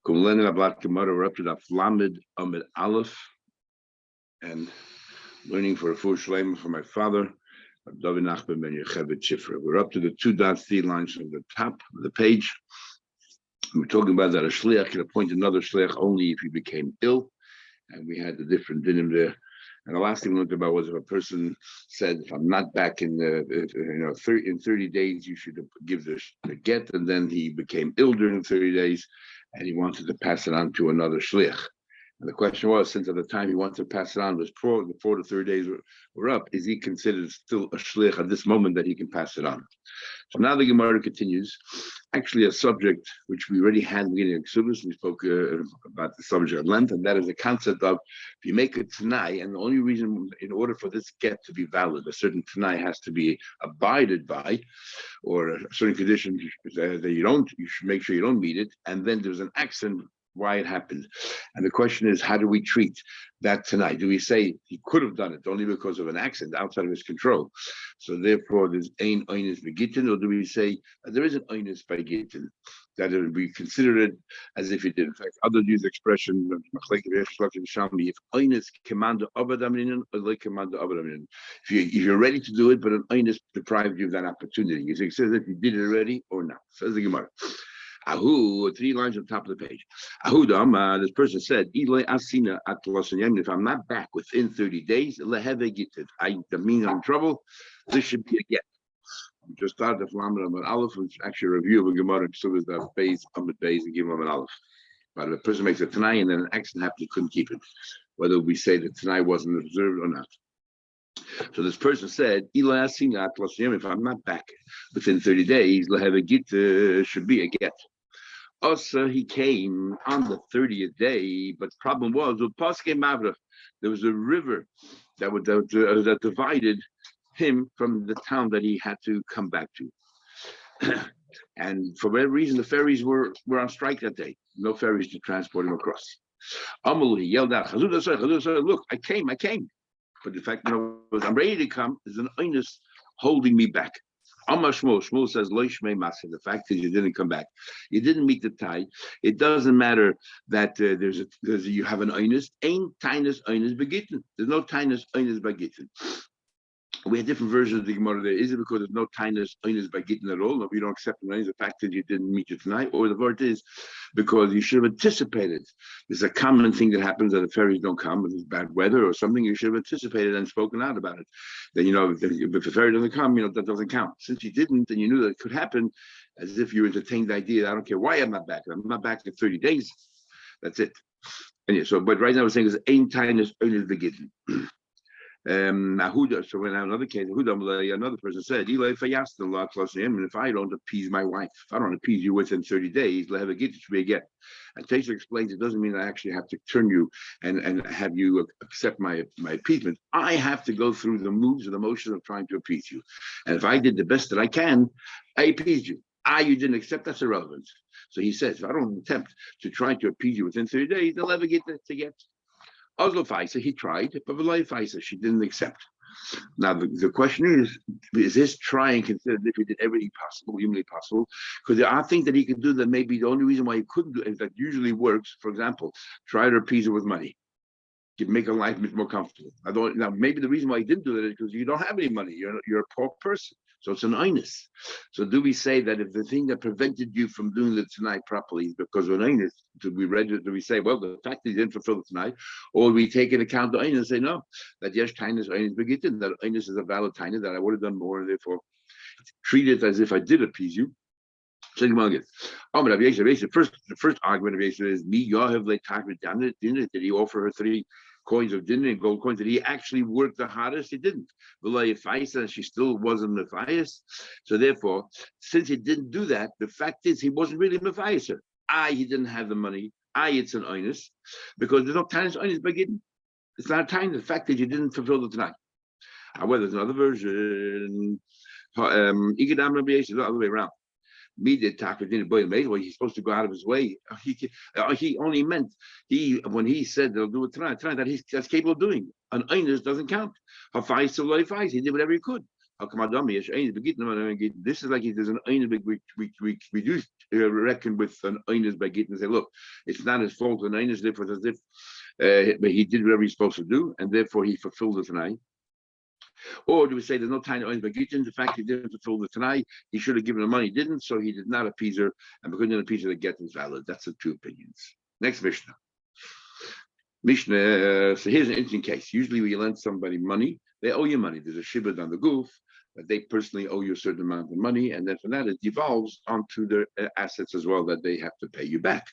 We're up to the Lamed Amid Aleph and learning for a full shlema for my father, David Nachman ben Yocheved Shifra. We're up to the 2.3 lines from the top of the page. We're talking about that a shliach can appoint another shliach only if he became ill, and we had the different dinim there. And the last thing we looked about was if a person said, "If I'm not back in in 30 days, you should give the get," and then he became ill during 30 days, and he wanted to pass it on to another shliach. And the question was, since at the time he wanted to pass it on was before the 30 days were up, is he considered still a shliach at this moment that he can pass it on? So now the Gemara continues. Actually, a subject which we already had in the beginning of Ksubis, we spoke about the subject at length, and that is the concept of if you make a Tanai, and the only reason in order for this get to be valid, a certain Tanai has to be abided by, or a certain condition that you should make sure you don't meet it, and then there's an accident why it happened. And the question is, how do we treat that tonight? Do we say he could have done it only because of an accident outside of his control? So therefore, there's ein oinus by Gittin, or do we say there is an oinus by Gittin? That we consider it as if he did. In fact, others use the expression, if oinus commando abadaminin, or like commando abadaminin. If you're ready to do it, but an oinus deprived you of that opportunity. It says if you did it already or not. Says the Gemara. Ahu, 3 lines on top of the page. Ahudam, this person said, if I'm not back within 30 days, that means I'm in trouble. This should be a get. I'm just started the Lamed Amid Aleph, which is actually a review of a Gemara, so there's that base, Amid Beis, and give him an Aleph. But if a person makes a Tanai and then an accident happened, he couldn't keep it, whether we say that Tanai wasn't observed or not. So this person said, if I'm not back within 30 days, should be a get. Also, he came on the 30th day, but the problem was, there was a river that divided him from the town that he had to come back to. And for whatever reason, the ferries were on strike that day. No ferries to transport him across. He yelled out, look, I came. But the fact was, I'm ready to come. There's an oinus holding me back. Shmuel says, the fact is you didn't come back. You didn't meet the tie. It doesn't matter that you have an oinus. Ain't tinus oinus begitten. There's no tinus oinus begitten. We have different versions of the Gemara there. Is it because there's no tinus oinus begitten at all? No, we don't accept the fact that you didn't meet it tonight, or the word is because you should have anticipated. There's a common thing that happens that the ferries don't come, if it's bad weather or something, you should have anticipated and spoken out about it. Then, if the ferry doesn't come, that doesn't count. Since you didn't, and you knew that it could happen, as if you entertained the idea, I don't care why I'm not back. I'm not back in 30 days. That's it. And yeah, but right now we're saying is ain't tinus oinus begitten. So when another case, another person said, if I don't appease my wife, if I don't appease you within 30 days, let have a get to be a get. And Taisha explains it doesn't mean I actually have to turn you and have you accept my appeasement. I have to go through the moves and the motions of trying to appease you. And if I did the best that I can, I appeased you. You didn't accept, that's irrelevant. So he says, if I don't attempt to try to appease you within 30 days, they'll never get to get. Oslo Faisa, he tried, but Veloy Faisa, she didn't accept. Now, the question is this trying considered if he did everything possible, humanly possible? Because there are things that he could do that maybe the only reason why he couldn't do it, that usually works, for example, try to appease her with money. Could make her life more comfortable. Now, maybe the reason why he didn't do that is because you don't have any money. You're a poor person. So it's an oinus. So do we say that if the thing that prevented you from doing the tonight properly is because of an oinus, do we say, well, the fact that you didn't fulfill it tonight, or we take into account the oinus and say, no, that yes, tinus oinus begittin, that oinus is a valid tinus, that I would have done more, and therefore treat it as if I did appease you. So the first argument of Yeshua is me Yahav le dinner. Did he offer her 3 coins of dinner and gold coins? Did he actually work the hardest? He didn't. She still wasn't Matthias. So therefore, since he didn't do that, the fact is he wasn't really Matthias. He didn't have the money. It's an oinus because there's no tinus oinus begin. It's not a time. The fact that you didn't fulfill the tonight. However, there's another version. The other way around. Well, he's supposed to go out of his way. He only meant when he said they'll do it tonight that that's capable of doing. An oinus doesn't count. He did whatever he could. This is like there's an einis we do reckon with an einis by Gittin and say, look, it's not his fault. An einis different as if but he did whatever he's supposed to do, and therefore he fulfilled it tonight. Or do we say there's no time to einis by Gittin? The fact he didn't fulfill it tonight, he should have given the money, he didn't, so he did not appease her, and because he didn't appease her, the get is valid. That's the two opinions. Next Mishnah. So here's an interesting case. Usually when you lend somebody money, they owe you money. There's a shibud on the goof, but they personally owe you a certain amount of money, and then from that it devolves onto their assets as well that they have to pay you back.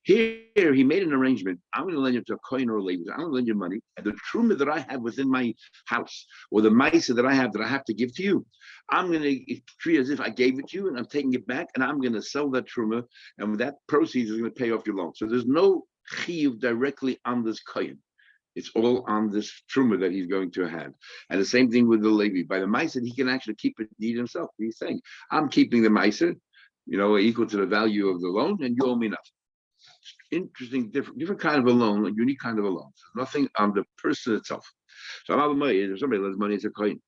Here he made an arrangement. I'm going to lend you to a coin or a labor. I'm going to lend you money, and the truma that I have within my house, or the maisa that I have to give to you, I'm going to treat it as if I gave it to you, and I'm taking it back, and I'm going to sell that truma, and with that proceeds is going to pay off your loan. So there's no chiyuv directly on this coin. It's all on this truma that he's going to have. And the same thing with the Levi. By the Meiser, he can actually keep it indeed himself. He's saying, I'm keeping the Meiser, equal to the value of the loan, and you owe me nothing. Interesting, different kind of a loan, a unique kind of a loan. So nothing on the person itself. So if somebody lends money, it's a coin.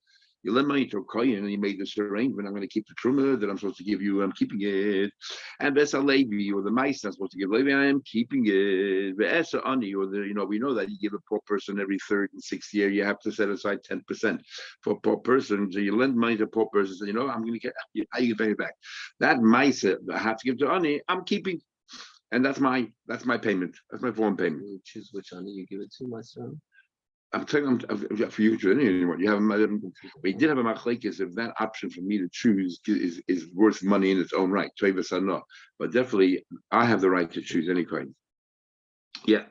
You lend money to a kohen and you made this arrangement. I'm going to keep the truma that I'm supposed to give you. I'm keeping it. And Besa Levi or the mice I'm supposed to give Levi, I am keeping it. Besa Ani or we know that you give a poor person every third and sixth year. You have to set aside 10% for a poor person. So you lend money to a poor person. So I'm going to get how you pay it back. That mice I have to give to Ani. I'm keeping, and that's my payment. That's my form payment. You choose which Ani you give it to, my son. I'm telling for you to anymore. You have we did have a machlekes if that option for me to choose is worth money in its own right. But definitely I have the right to choose any coin. Yeah.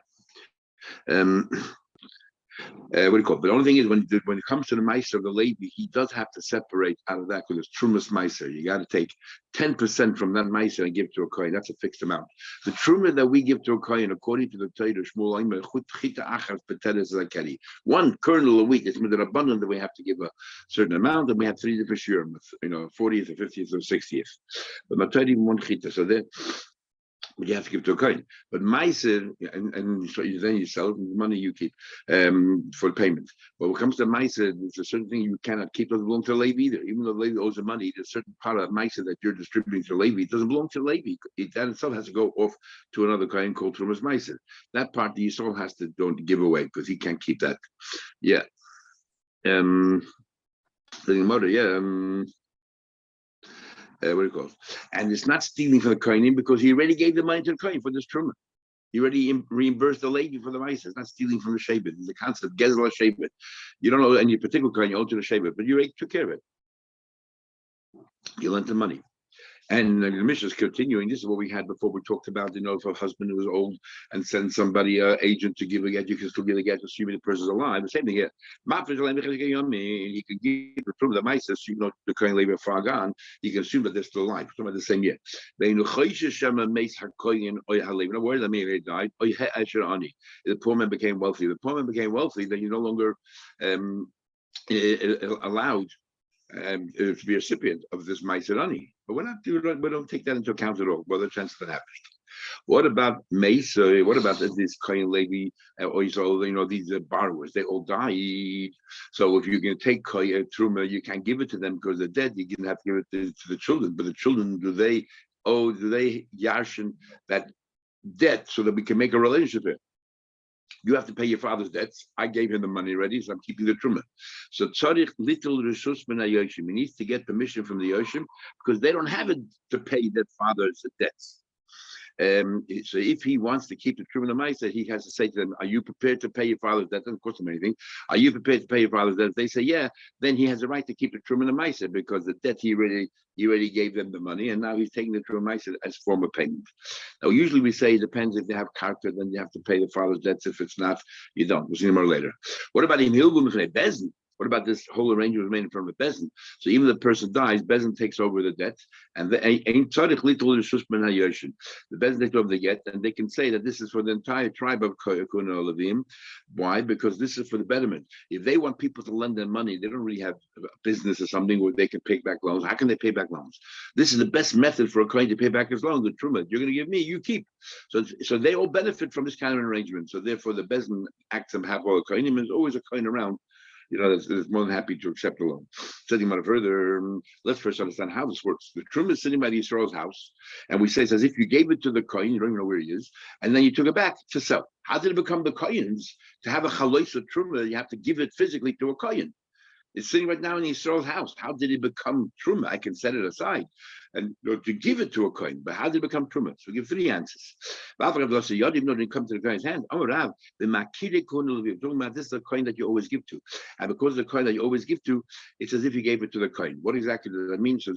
What do you call it? But the only thing is when it comes to the meiser of the Levi, he does have to separate out of that because it's trumas meiser. You got to take 10% from that meiser and give to a coin. That's a fixed amount. The truma that we give to a coin, according to the Torah, one kernel a week. It's with an abundant that we have to give a certain amount, and we have 3 different shurim, 40th, or 50th, or 60th. But not even one chita. So there. You have to give to a coin, but meiser, and so then you sell it, and the money you keep for payment. But when it comes to meiser, there's a certain thing you cannot keep. Doesn't belong to Levi either. Even though Levi owes the money, there's a certain part of meiser that you're distributing to Levi. It doesn't belong to Levi. That itself has to go off to another coin called Trumas Meiser. That part the Yisrael has to don't give away because he can't keep that. Yeah. The mother. Yeah. What do you call it? And it's not stealing from the kohenim because he already gave the money to the kohen for this truma. He already reimbursed the lady for the mice. It's not stealing from the shevet. It's a concept, gezel shevet. You don't know any particular kohen, you owe to the shevet, but you already took care of it. You lent the money. And the Mishnah is continuing. This is what we had before. We talked about, if a husband who was old and send somebody, an agent, to give a get, you can still give a get, assuming the person's alive. The same thing here. He can give the proof that my says, the Kohen Levi far gone, he can assume that they're still alive. Talking about the same year. The poor man became wealthy. The poor man became wealthy, then you're no longer allowed to be a recipient of this Meiserani. But we don't take that into account at all. What other chance that happens? What about Mesa? What about this Kohen Levi or these borrowers? They all died. So if you're going to take Truma, you can't give it to them because they're dead. You're going to have to give it to the children. But the children, do they yarshin that debt so that we can make a relationship here? You have to pay your father's debts. I gave him the money already, so I'm keeping the truma. So tzarich little reshus min hayoshim. He needs to get permission from the yoshim because they don't have it to pay their father's debts. So if he wants to keep the truma ma'aser, he has to say to them, "Are you prepared to pay your father's debt?" Doesn't cost him anything. Are you prepared to pay your father's debt? If they say yeah, then he has the right to keep the truma ma'aser because the debt he already gave them the money, and now he's taking the truma ma'aser as form of payment. Now, usually we say it depends. If they have character, then you have to pay the father's debts. If it's not, you don't. We'll see more later. What about in Hilgum Bezin? What about this whole arrangement made in front of Bezin? So even if the person dies, Bezin takes over the debt, and the Bezin takes over the debt, and they can say that this is for the entire tribe of Kuna Levim. Why? Because this is for the betterment. If they want people to lend them money, they don't really have a business or something where they can pay back loans. How can they pay back loans? This is the best method for a coin to pay back his loan. The truma, you're going to give me, you keep. So they all benefit from this kind of arrangement. So therefore, the Bezin acts on behalf of a coin. There's always a coin around. That's more than happy to accept a loan. Sitting about it further, let's first understand how this works. The truma is sitting by the Yisrael's house, and we say it's as if you gave it to the kohen, you don't even know where he is, and then you took it back to sell. How did it become the kohen's? To have a chalois of truma, you have to give it physically to a kohen. It's sitting right now in Yisrael's house. How did it become truma? I can set it aside and to give it to a coin. But how did it become truma? So we give three answers. Even though it didn't come to the coin's hand. The makire coin, we're talking about this is a coin that you always give to. And because the coin that you always give to, it's as if you gave it to the coin. What exactly does that mean? So in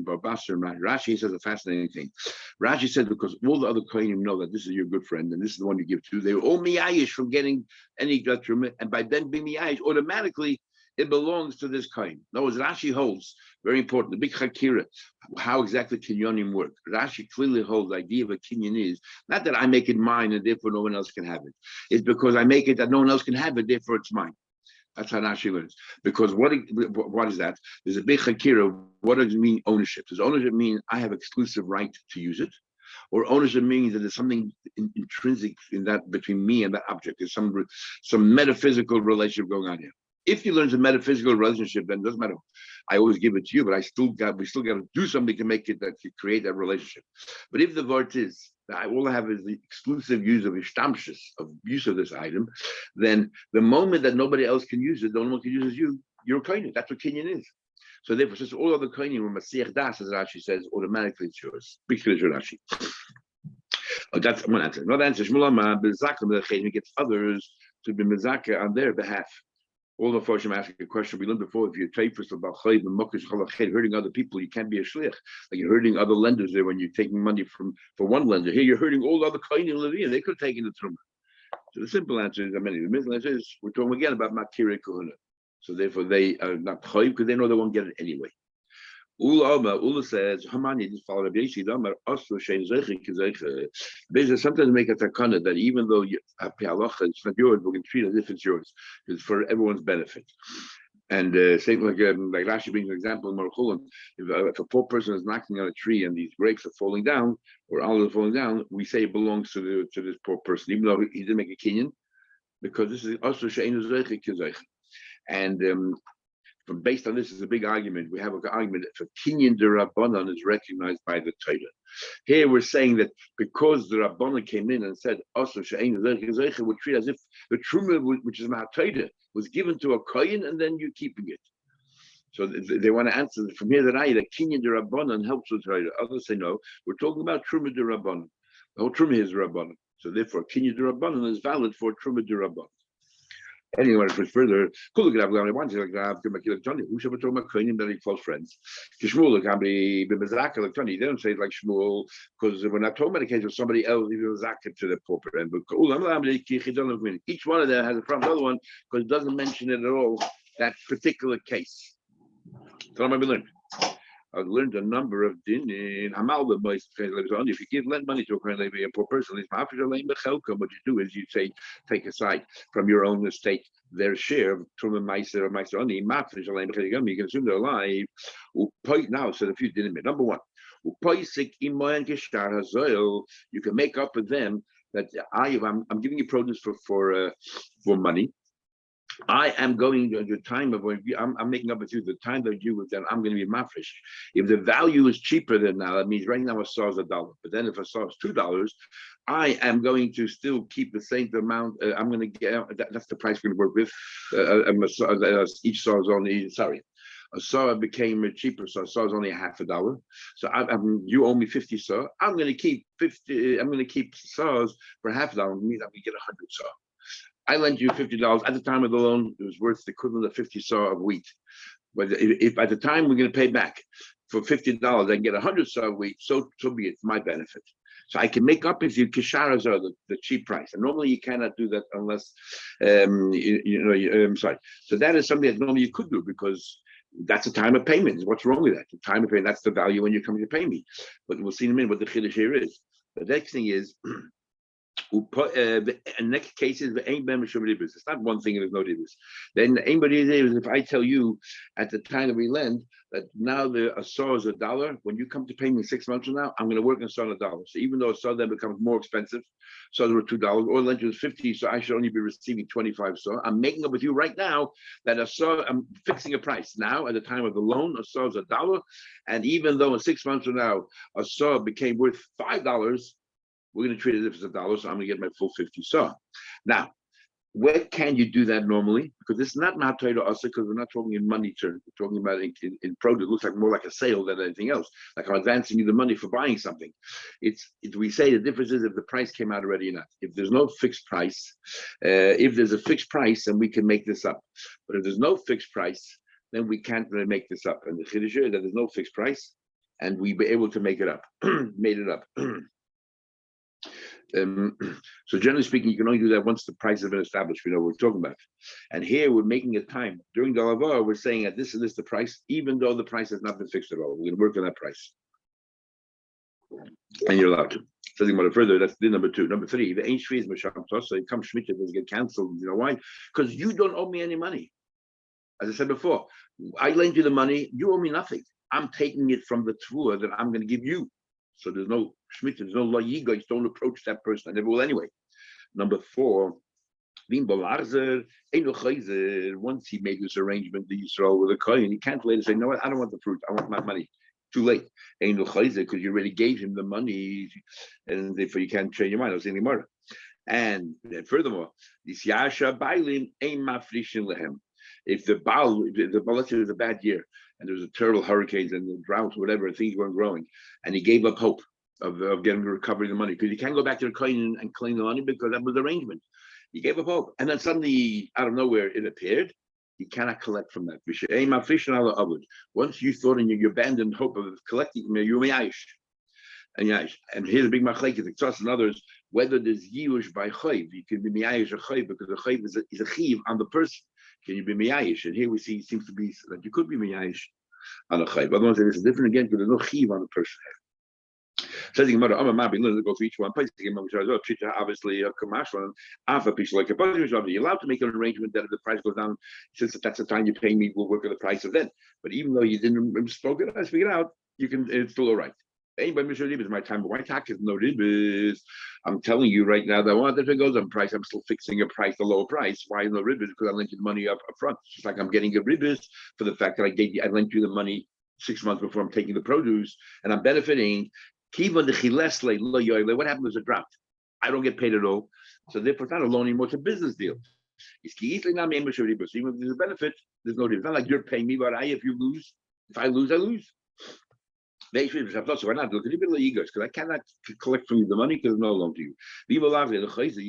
Barbasar and Rashi says a fascinating thing. Rashi said because all the other coinim know that this is your good friend and this is the one you give to, they were all miyayish from getting any truma, and by then being miyayish, automatically it belongs to this coin. No, as Rashi holds, very important, the big chakira, how exactly kinyonim work. Rashi clearly holds the idea of a kinyon is not that I make it mine and therefore no one else can have it. It's because I make it that no one else can have it, therefore it's mine. That's how Rashi learns. Because what is that? There's a big chakira. What does it mean ownership? Does ownership mean I have exclusive right to use it? Or ownership means that there's something intrinsic in that between me and that object. There's some metaphysical relationship going on here. If you learn the metaphysical relationship, then it doesn't matter. I always give it to you, but we still got to do something to make it to create that relationship. But if the word is that all I have is the exclusive use of ishtamshus, of use of this item, then the moment that nobody else can use it, the only one can use is you. You're a kohen. That's what kinyan is. So therefore, since all other kohenim were Masiach Das, as Rashi says, automatically it's yours. Big Rashi. That's one answer. Another answer is He gets others to be mezakeh on their behalf. All the Foshim ask a question we learned before. If you're taifus about chayv and mokish chalached, hurting other people, you can't be a shliach. Like you're hurting other lenders there when you're taking money for one lender. Here you're hurting all the other kohenim leviyah. They could have taken the truma. So the simple answer is, the middle answer is, we're talking again about makirei kahuna. So therefore they are not chayv because they know they won't get it anyway. Ula says, Hamani just followed Rabbi Yosi. Basically, sometimes make a takana that even though it's not yours, we can treat it as if it's yours. It's for everyone's benefit. And same like Rashi brings an example in Maruchulam, if a poor person is knocking on a tree and these grapes are falling down or olives are falling down, we say it belongs to this poor person, even though he didn't make a kinyan, because this is also she'einu zeicha kizeicha. And based on this is a big argument. We have an argument that for kinyan de Rabbanan is recognized by the Torah. Here we're saying that because the Rabbanan came in and said, also she'einu zeicha kizeicha, would treat as if the truma, which is not Torah, was given to a kohen and then you're keeping it. So they want to answer from here that kinyan de Rabbanan helps with Torah. Others say no, we're talking about truma de Rabbanan. The whole truma is Rabbanan. So therefore, kinyan de Rabbanan is valid for truma de Rabbanan. Anyway, further, who should we talk about kohenim that are close friends? Shmuel can be b'mezaka electronic. They don't say it like Shmuel because we're not talking about a case of somebody else giving mezaka to the pauper. And each one of them has a problem with the other one because it doesn't mention it at all. That particular case. So what we learned. I've learned a number of din in Hamal. If you lend money to a poor person, what you do is you say, take aside from your own estate their share of Truma Meiser or Meiser Oni. You can assume they're alive. Now, so a few din. Number one, you can make up with them that I'm giving you produce for money. I am going to the time of when I'm making up with you the time that you with them. I'm going to be mafresh. If the value is cheaper than now, that means right now a saw is $1. But then if a saw is $2, I am going to still keep the same amount. I'm going to get that's the price we're going to work with. Each saw is only a saw became cheaper, so a saw is only $0.50. So you owe me 50 saw. I'm going to keep 50. I'm going to keep saws for $0.50. It means I'm going to get 100 saw. I lent you $50 at the time of the loan. It was worth the equivalent of 50 saw of wheat. But if at the time we're going to pay back for $50, I can get 100 saw of wheat. So be it. It's my benefit. So I can make up with you kisharas are the cheap price. And normally you cannot do that unless I'm sorry. So that is something that normally you could do because that's the time of payment. What's wrong with that? The time of payment. That's the value when you're coming to pay me. But we'll see in a minute what the chiddush here is. The next thing is. In next cases, it's not one thing and there's no ribus. Then anybody is if I tell you at the time that we lend that now the asar is $1, when you come to pay me 6 months from now, I'm going to work on $1. So even though asar then becomes more expensive, so were $2, or lend you is 50, so I should only be receiving 25. So I'm making up with you right now that asar, I'm fixing a price now at the time of the loan. Asar is $1, and even though in 6 months from now asar became worth $5. We're going to treat it as if it's $1, so I'm going to get my full 50 saw. Now, where can you do that normally? Because it's not Mahatayra Asa, because we're not talking in money terms. We're talking about in produce. It looks like more like a sale than anything else. Like I'm advancing you the money for buying something. We say the difference is if the price came out already or not. If there's no fixed price, if there's a fixed price, then we can make this up. But if there's no fixed price, then we can't really make this up. And the Chiddush is that there's no fixed price, and we be able to make it up, made it up. So generally speaking, you can only do that once the price has been established. We know what we're talking about. And here we're making a time. During the Lavar, we're saying that this is the price, even though the price has not been fixed at all. We're going to work on that price. And you're allowed to. Something about it further, that's the number 2. Number 3, the ain't shvi is masham, so it comes Shemitah, doesn't get canceled. You know why? Because you don't owe me any money. As I said before, I lend you the money, you owe me nothing. I'm taking it from the tvua that I'm going to give you. So there's no Shemitah, there's no law yigois, don't approach that person. I never will anyway. Number 4, once he made this arrangement, the Yisrael with a coin, he can't later say, no, I don't want the fruit, I want my money. Too late. Because you already gave him the money, and therefore you can't change your mind. I was saying more. And furthermore, this Yasha Bailim ain't mafrishin lehem. If the Baal, let's say it was a bad year, and there was a terrible hurricanes and the drought, whatever, and things weren't growing, and he gave up hope of getting recovering the money, because you can't go back to the coin and claim the money because that was the arrangement. He gave up hope, and then suddenly, out of nowhere, it appeared. He cannot collect from that. Once you thought and you abandoned hope of collecting, you're miyayish. And here's a big machlekes, it's and others, whether there's yiush by chayv, you can be miyayish a chayv because the chayv is a chiv on the person. Can you be miyayish? And here we see it seems to be that you could be miyayish on a chayv. Otherwise, it's different again because there's no chiv on the person. Says the Gemara, go to each one place. Obviously, a commercial, alpha piece like a budget. You're allowed to make an arrangement that if the price goes down, since that's the time you pay me, we'll work on the price of then. But even though you didn't spoke it, I speak it out, you can. It's still all right. Anybody Mr. Ribis, my time, why tax is no ribis? I'm telling you right now that if it goes on price, I'm still fixing a price, a lower price. Why no ribis? Because I lent you the money up front. It's just like I'm getting a ribis for the fact that I lent you the money 6 months before I'm taking the produce, and I'm benefiting. What happened was a drought. I don't get paid at all. So therefore it's not a loan anymore, it's a business deal. Even if there's a benefit, there's no difference. It's not like you're paying me, but if you lose, if I lose, I lose. So we're not looking at the egos because I cannot collect from you the money because it's no loan to you. You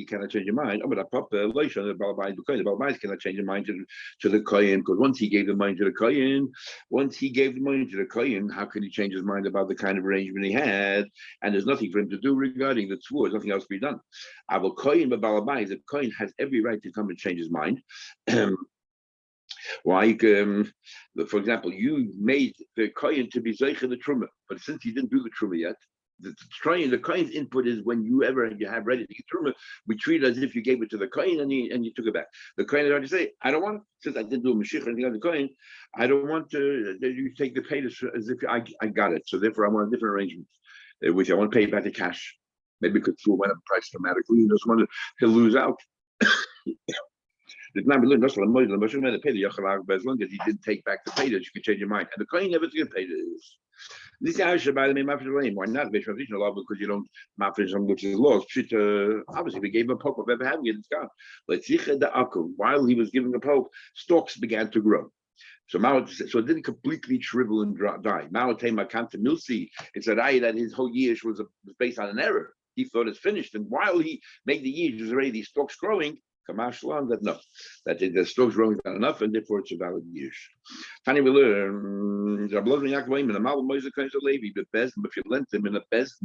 cannot change your mind. The Balabais cannot change your mind to the Kohen because once he gave the money to the Kohen, how can he change his mind about the kind of arrangement he had? And there's nothing for him to do regarding the tzvur. There's nothing else to be done. The Kohen has every right to come and change his mind. Why? For example, you made the kohen to be zeicha the truma, but since he didn't do the truma yet, the kohen's input is when you have ready to get truma, we treat it as if you gave it to the kohen and you took it back. The kohen had already say, I don't want, since I didn't do a mashiach or anything on the kohen, I don't want to you take the pay as if I got it. So therefore, I want a different arrangement, which I want to pay back the cash. Maybe because it went up price dramatically. You just want to lose out. It's not as long as he didn't take back the pay that you could change your mind. And the coin never did pay this. This is why not? Because you don't mafish on which is laws. Obviously, we gave him a pope of ever having it, it's gone. While he was giving the pope, stalks began to grow. So it didn't completely shrivel and die. It's a rai that his whole year was based on an error. He thought it's finished. And while he made the year, there's already these stalks growing. That the stalks growing is not enough, and therefore it's a valid yish. Tani we learn the mal moises kinds of levi, but best if you lent them in the best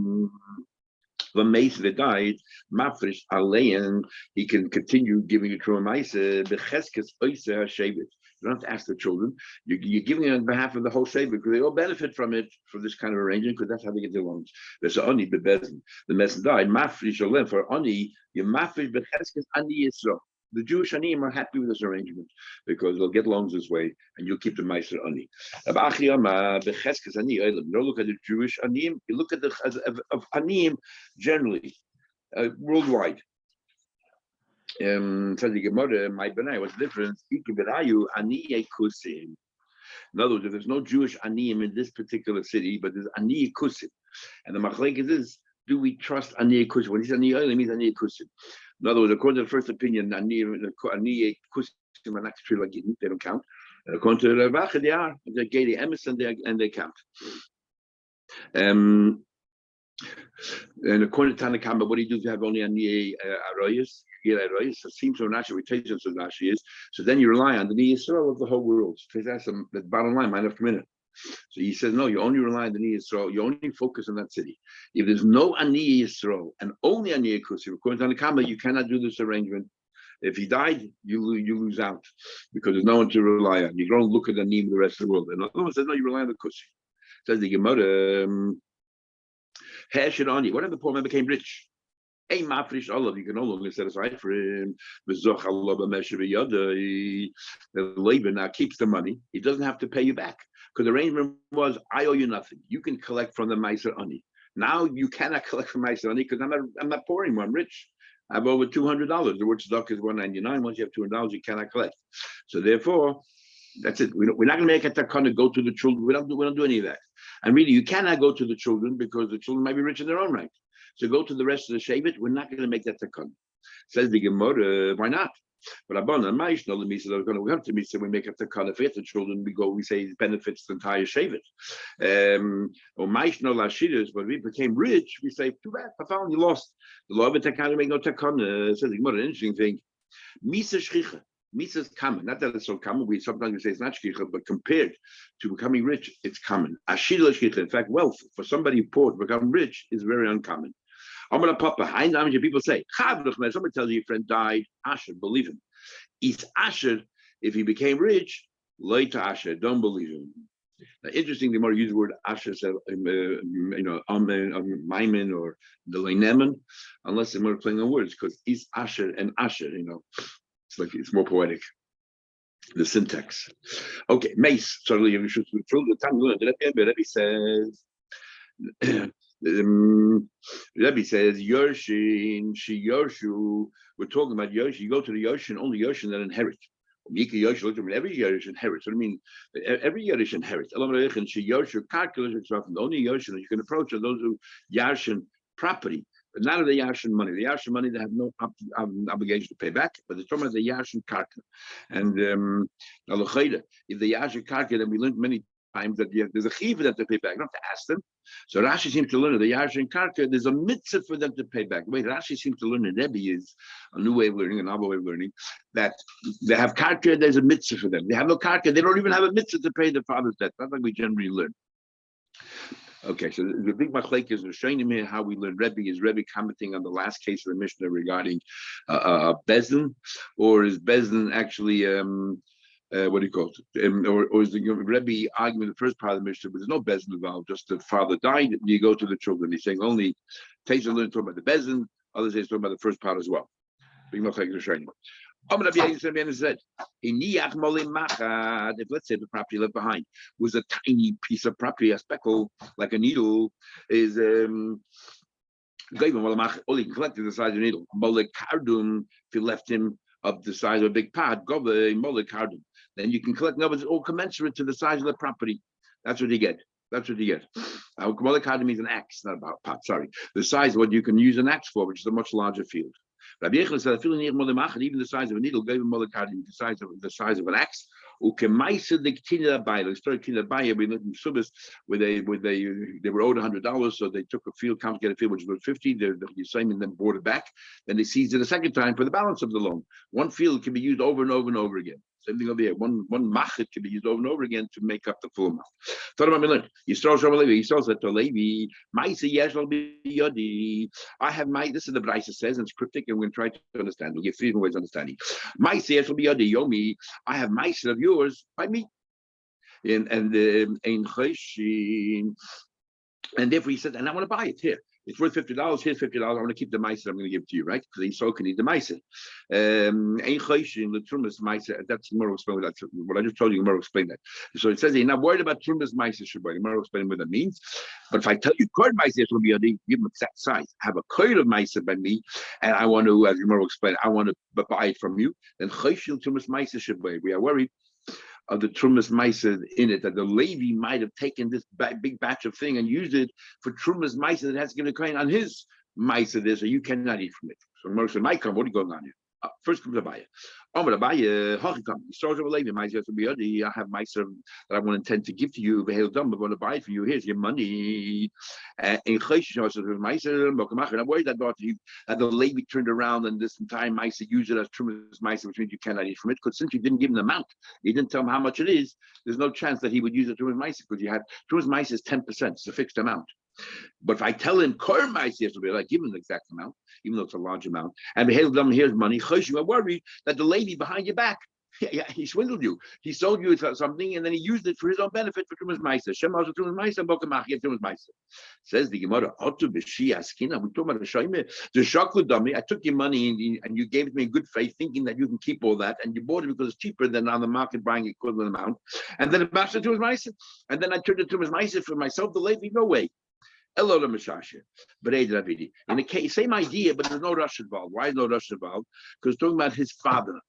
the mace that died, mafrish alein, he can continue giving it to a mace becheskes oise hashevet. You don't have to ask the children. You're giving it on behalf of the whole Sheva because they all benefit from it, from this kind of arrangement, because that's how they get their loans. There's Ani bebezin. The Messin died. Mafrish Olem for Ani. You mafrish becheskes Ani Yisrael. The Jewish Aniyim are happy with this arrangement because they'll get loans this way, and you'll keep the Meiser Ani. You don't look at the Jewish Aniyim. You look at the of Aniyim generally, worldwide. Says the Gemara, my benai, what's the difference? In other words, if there's no Jewish Aniyim in this particular city, but there's Ani Kusim, and the machlekes is, do we trust Ani Kusim? When he says Ani Oil, it means Ani Kusim. In other words, according to the first opinion, Ani Kusim are not true like Gittin, they don't count. And according to the Ravacha, they are. They're Gedi Emes and they count. And according to Tanakama, what do you do if you have only Ani Arroyas? So it seems so Rashi, rotation so Rashi is. So then you rely on the Ni Yisrael of the whole world. That's the bottom line, might have come in. So he says, no, you only rely on the Ni Yisrael, you only focus on that city. If there's no Ani Yisrael and only Ani Kusim, according to Tanakama, you cannot do this arrangement. If he died, you lose out because there's no one to rely on. You don't look at the name of the rest of the world. And another one says, no, you rely on the Kusim. Says the Gemara, Ani. What if the poor man became rich? You can no longer set aside for him. Laban now keeps the money. He doesn't have to pay you back because the arrangement was, I owe you nothing. You can collect from the Meiser Ani. Now you cannot collect from Meiser Ani because I'm not poor anymore. I'm rich. I have over $200. The word tzedakah is $199. Once you have $200, you cannot collect. So therefore, that's it. We're not going to make a takana go to the children. We don't do any of that. And really, you cannot go to the children because the children might be rich in their own right. So go to the rest of the Shevet. We're not going to make that takana. Says the Gemara, why not? But Abban and Maish know the Misa that we're going to come to Misa. We make a takana. If we have the children, we say it benefits the entire Shevet. Or Maish know Lashidas, but we became rich. We say too bad. I found you lost. The law of the takana make no takana. Says the Gemara, an interesting thing. Misa shchicha. Misa is common. Not that it's so common. Sometimes we say it's not shchicha, but compared to becoming rich, it's common. Ashida shchicha. In fact, wealth for somebody poor to become rich is very uncommon. People say, somebody tells you your friend died, Asher, believe him. Is Asher, if he became rich, later Asher, don't believe him. Now, interesting, the more use the word Asher, Maimin or the Leinemen, unless they're more playing on words, because is Asher and Asher, it's more poetic. The syntax. Okay, Mace, certainly you should throw the time. The Rebbe says, Rebbe says, Yershin, she Yershu. We're talking about Yershin. You go to the Yershin, only Yershin that inherit. Every Yershin inherits. What do I mean? Every Yershin inherits. The only Yershin that you can approach are those who Yarshin property, but not of the Yarshin money. The Yarshin money they have no obligation to pay back, but it's talking about the Yarshin karka. And if the Yarshin karka, then we learned many times that there's a chiv for them to pay back. You don't have to ask them. So Rashi seems to learn that the Yarshin karka, there's a mitzvah for them to pay back. The way Rashi seems to learn in Rebbe is a new way of learning, a novel way of learning, that they have karka, there's a mitzvah for them. They have no karka, they don't even have a mitzvah to pay their father's debt. That's like we generally learn. Okay, so the big machlek is showing him here how we learn Rebbe. Is Rebbe commenting on the last case of the Mishnah regarding Bezdin, or is Bezdin actually what do you call it? Or is the Rebbe arguing the first part of the Mishnah, but there's no Bezdin involved, just the father died, and you go to the children. He's saying only Taser learned talking about the Bezdin, others say talking about the first part as well. Big machlek is showing him. If let's say the property left behind was a tiny piece of property, a speckle, like a needle, is only collected the size of a needle. If you left him of the size of a big pot, then you can collect numbers all commensurate to the size of the property. That's what you get. That's what you get. Means an axe, not about pot, sorry. The size of what you can use an axe for, which is a much larger field. Rabbi Yechon said, even the size of a needle gave him the size of an axe. The story we lived in Subis where they were owed $100, so they took a field, get a field which was $50. The same and then bought it back. Then they seized it a second time for the balance of the loan. One field can be used over and over and over again. Same thing over here. One machet can be used over and over again to make up the full amount. Yisrael said to Levi, I have my, this is the Braisa says, and it's cryptic, and we're going to try to understand. We'll give 3 different ways of understanding. Yomi, I have my of yours by me. And therefore he said, and I want to buy it here. It's worth $50. Here's $50. I want to keep the mice. I'm going to give it to you, right? Because he's so can eat the mice. That's Gemara explain that. What I just told you, Gemara explain that. So it says you're not worried about trumas mice. Gemara explain what that means. But if I tell you kol mice will be give them exact size. I have a kol of mice by me, and I want to, as Gemara explain, I want to buy it from you. Then chayshil trumas mice should be. We are worried of the trumas ma'aser in it, that the Levi might have taken this big batch of thing and used it for trumas ma'aser that has to give a coin on his ma'aser there, so you cannot eat from it. So Moshe said, "My come, what are you going on here?" First comes Abaye. Abaye, Hachikam. Stars of a Levi ma'aser to be other. I have ma'aser that I want to intend to give to you. Behel dam, I want to buy it for you. Here's your money. In Chaysh, ma'aser, Mokamach. I'm worried that the Levi turned around and this entire ma'aser used it as trumas ma'aser, which means you cannot eat from it. Because since you didn't give him the amount, you didn't tell him how much it is. There's no chance that he would use it trumas ma'aser, because you have trumas ma'aser is 10%. It's a fixed amount. But if I tell him kol ma'aser, I give him the exact amount, even though it's a large amount, and here's money. You are worried that the lady behind your back, he swindled you. He sold you something, and then he used it for his own benefit for trumas ma'aser. Shemaz trumas ma'aser, bokamach trumas ma'aser. Says the Gemara, otu b'shi askina. We talk about the shayme, the shaklu dummy. I took your money and you gave it to me in good faith, thinking that you can keep all that, and you bought it because it's cheaper than on the market buying equivalent amount. And then it matched trumas ma'aser, and then I turned it trumas ma'aser for myself. The lady, no way. But in the case, same idea, but there's no rush involved. Why is no rush involved? Because it's talking about his father.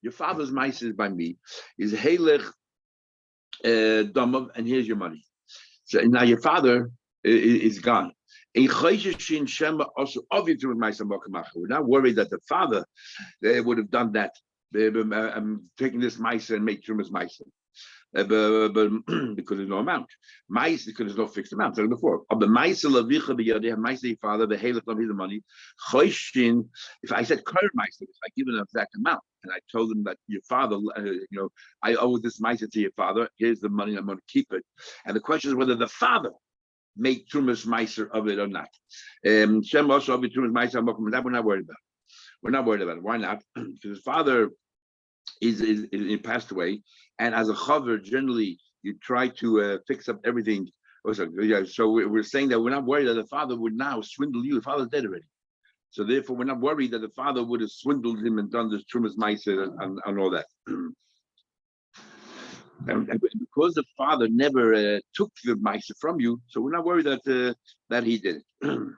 Your father's mice is by me. Is Halech Damav, and here's your money. So now your father is gone. We're not worried that the father would have done that. I'm taking this mice and make trumas mice, but because there's no amount, mice because there's no fixed amount. So before, of the mice they have mice father, the halach of his money. If I said kol mice, if I give an exact amount, and I told them that your father, I owe this mice to your father. Here's the money, I'm going to keep it. And the question is whether the father make trumas mice of it or not. Shem also of trumas mice. That we're not worried about. We're not worried about it. Why not? Because his father is passed away, and as a chaver, generally you try to fix up everything. So we're saying that we're not worried that the father would now swindle you. The father's dead already, so therefore we're not worried that the father would have swindled him and done this trumas ma'aser and all that. And because the father never took the ma'aser from you, so we're not worried that he did it.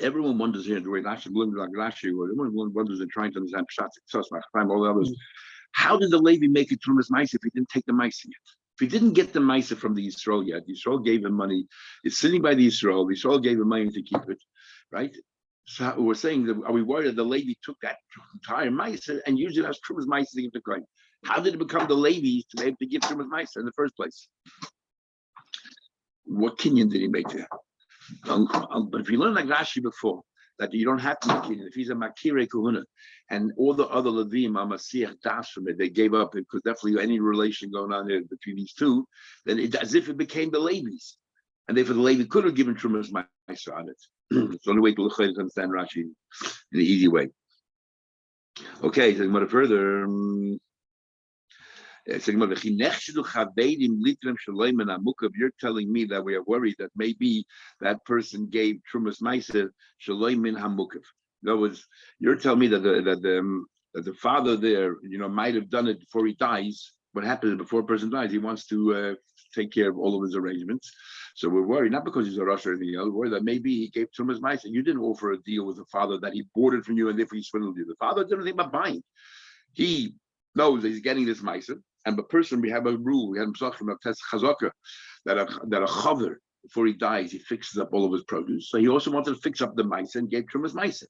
Everyone wonders here the way Rashi, everyone wonders in trying to understand Pshat, all the others. How did the Levi make it trumas ma'aser if he didn't take the ma'aser yet? If he didn't get the ma'aser from the Yisrael yet, the Yisrael gave him money. It's sitting by the Yisrael gave him money to keep it, right? So we're saying that are we worried that the Levi took that entire ma'aser and used it as trumas ma'aser to give the coin? How did it become the Levi's to be able to give trumas ma'aser in the first place? What kinyan did he make there? But if you learn like Rashi before, that you don't have to make it, if he's a Makire Kahuna, and all the other Levim are Masiach Das from it, they gave up it, because definitely any relation going on there between these two, then it's as if it became the Levi's. And therefore the Levi could have given Trumas Ma'aser on it. It's the only way to understand Rashi in an easy way. Okay, so much further. You're telling me that we are worried that maybe that person gave trumas ma'aser shaloi min hamukav. In other words, you're telling me that the father there, might have done it before he dies. What happens before a person dies? He wants to take care of all of his arrangements. So we're worried, not because he's a Rosh or anything else, we're worried that maybe he gave trumas ma'aser. You didn't offer a deal with the father that he bought it from you and therefore he swindled you. The father didn't think about buying. He knows that he's getting this ma'aser. And the person, we have a rule, we have Psachim of Tes Chazaka, that a chaver before he dies, he fixes up all of his produce. So he also wanted to fix up the mice and gave Trumas mice.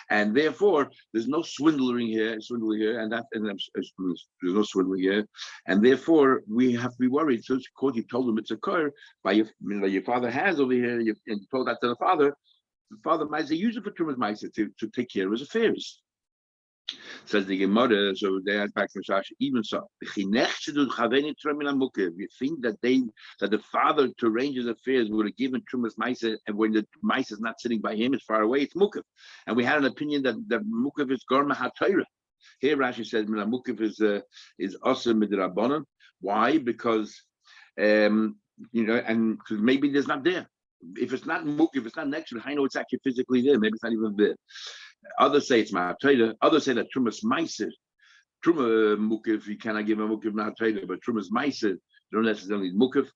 And therefore, there's no swindling here, and there's no swindling here. And therefore, we have to be worried. So because you told him it's a cur, by your father has over here, and you told that to the father mice, they use it for Trumas mice to take care of his affairs. Says the Gemara, so they ask back from Shash, even so, you think that the father to arrange his affairs would have given Trumas Maisa, and when the mice is not sitting by him, it's far away, it's Mukav. And we had an opinion that Mukav is Garma HaTorah. Here Rashi says Mukav is Asa Midrabanan. Why? Because and because maybe there's not there. If it's not Mukav, if it's not next to it, I know it's actually physically there, maybe it's not even there. Others say it's Ma'atayda. Others say that Trumas Meiser, Truma Mukiv, you cannot give a Mukiv Ma'atayda, but Trumas Meiser, you don't necessarily need Mukiv.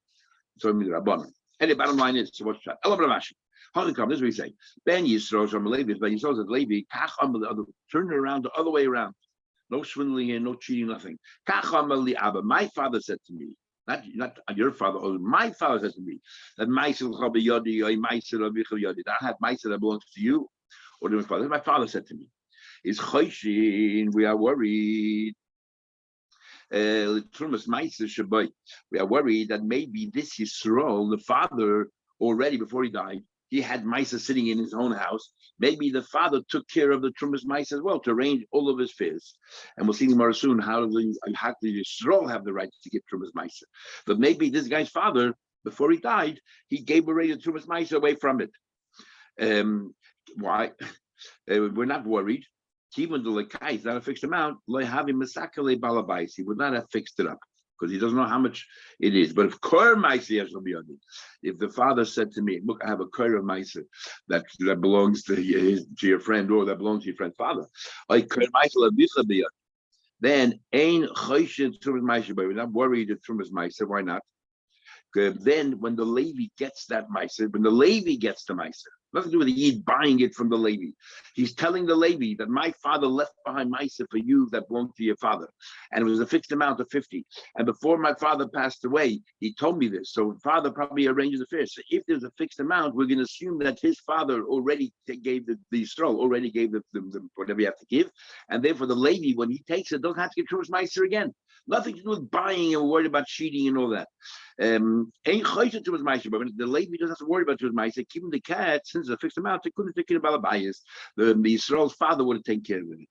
So I mean Rabbanan. And the bottom line is, so what's that? Elabramashi. How can come? This is what we say. Ben Yisro from Levi, but Yisro says Levi, Kacham the other, turn it around the other way around. No swindling here, no cheating, nothing. Kacham li Abba. My father said to me, not your father, or my father said to me, that Meiser Chabi Yodi, or Meiser Abicha Yodi. That had Meiser that belongs to you. Or to my father. My father said to me, "Is Choshin? We are worried. We are worried that maybe this Yisrael, the father, already before he died, he had Maisa sitting in his own house. Maybe the father took care of the Trumas Maisa as well to arrange all of his affairs. And we'll see tomorrow soon how the Yisrael have the right to give Trumas Maisa. But maybe this guy's father, before he died, he gave already the Trumas Maisa away from it." Why? We're not worried. Even the lekai is not a fixed amount. He would not have fixed it up because he doesn't know how much it is. But if the father said to me, "Look, I have a kor of ma'aser that belongs to your friend, or that belongs to your friend's father," then ain choshen trumas ma'aser. We're not worried that trumas ma'aser. Why not? Then when the Levi gets that ma'aser, when the Levi gets the ma'aser, nothing to do with the Yid buying it from the Levi. He's telling the Levi that my father left behind ma'aser for you that belonged to your father, and it was a fixed amount of 50. And before my father passed away, he told me this. So father probably arranges affairs. So if there's a fixed amount, we're going to assume that his father already gave the Yisrael, already gave the whatever you have to give, and therefore the Levi, when he takes it, doesn't have to give towards ma'aser again. Nothing to do with buying and worried about cheating and all that. Ain't chayshit to his ma'aser, but the Levi doesn't have to worry about to his ma'aser. Keeping the cat, since it's a fixed amount, they couldn't take care of balabayas. The Yisrael's father would have taken care of it.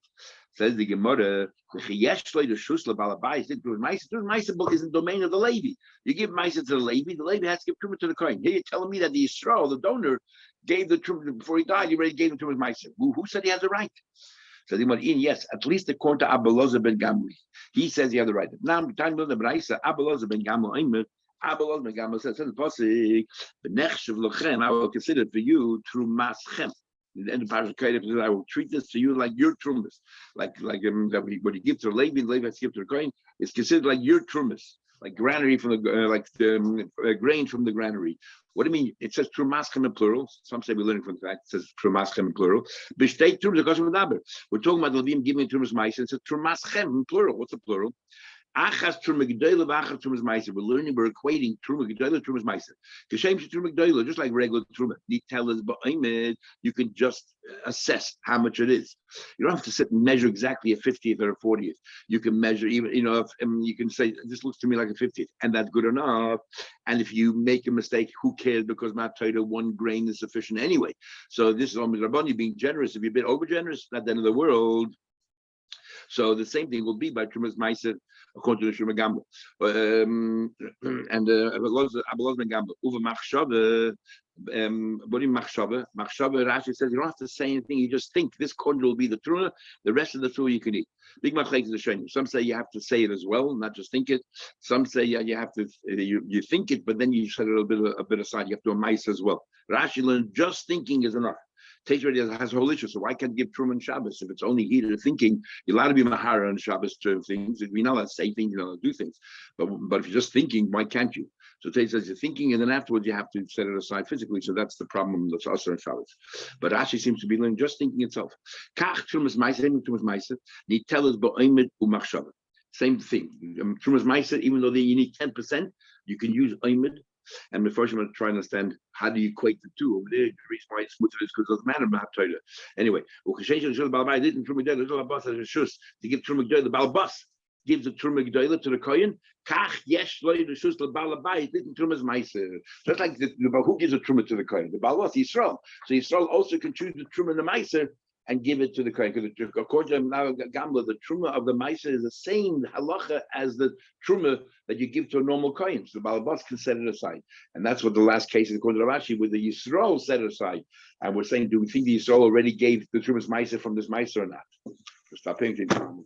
Says the Gemara, the shusla balabayas didn't do his ma'aser. The ma'aser book is in the domain of the Levi. You give ma'aser to the Levi has to give truma to the kohen. Here you're telling me that the Yisrael, the donor, gave the truma before he died. He already gave it to his ma'aser. Who said he has the right? So the Gemara, yes, at least according to Abelazar ben Gamli, he says he has the right. Now, Abelazar ben Gamli, Abelazar ben Gamli says, I will consider it for you through maschem. In the end of Parashat I will treat this to you like your trumas, like what you give to Levi, Levi has to give to the Kohen, is considered like your trumas, like granary from the grain from the granary. What do you mean? It says trumaschem in plural. Some say we're learning from the fact it says trumaschem in plural. B'shtei trumas, we're talking about the Levim giving trumas ma'aser. It says trumaschem in plural. What's the plural? Achas truma gedola v'achas trumas ma'aser. We're learning, we're equating truma gedola trumas ma'aser. Kashem truma gedola, just like regular truma. You can just assess how much it is. You don't have to sit and measure exactly a 50th or a 40th. You can measure even, if you can say this looks to me like a 50th, and that's good enough. And if you make a mistake, who cares? Because Matayda 1 grain is sufficient anyway. So this is almost Rabbani being generous. If you're a bit over generous, not the end of the world. So the same thing will be by Trumas Ma'aser according to the Shema Gamble. And Abelaz ben Gamble. Uva Machshava, what in Machshava? Machshava, Rashi says you don't have to say anything, you just think this corn will be the truna, the rest of the truna you can eat. Big Machlek is the Sheni. Some say you have to say it as well, not just think it. Some say you have to, you think it, but then you set it a bit aside. You have to do a mice as well. Rashi learned just thinking is enough. Takes already has a whole issue, so why can't give Truman Shabbos? If it's only heated thinking, you're allowed to be Mahara on Shabbos to things. We know that say things, do things. But if you're just thinking, why can't you? So Tate says you're thinking, and then afterwards you have to set it aside physically. So that's the problem that's also on Shabbos. But Rashi seems to be learning just thinking itself. Kach Trumas Ma'aser, Trumas Ma'aser, Nitelas Ba'omed Umachshava. Same thing. Trumas Ma'aser, even though you need 10%, you can use Oimed. And before you want to try and understand how do you equate the two. Over there, the reason why it's smoother is because of the manner of Torah. Anyway, didn't to give Truma the Balbas gives the Truma G'dayla to the Kohen. Kach yesh loy reshus leBalabay didn't Truma's meiser. Just like who gives a Truma to the Kohen? The Balbas Yisrael. So Yisrael also can choose the Truma and the meiser and give it to the Kohen. Because according to now Gamla, the Truma of the meiser is the same halacha as the Truma that you give to a normal Kohen. So the Balbas can set it aside, and that's what the last case is according to Rashi, where the Yisrael set it aside. And we're saying, do we think the Yisrael already gave the Truma's meiser from this meiser or not? Stop paying attention.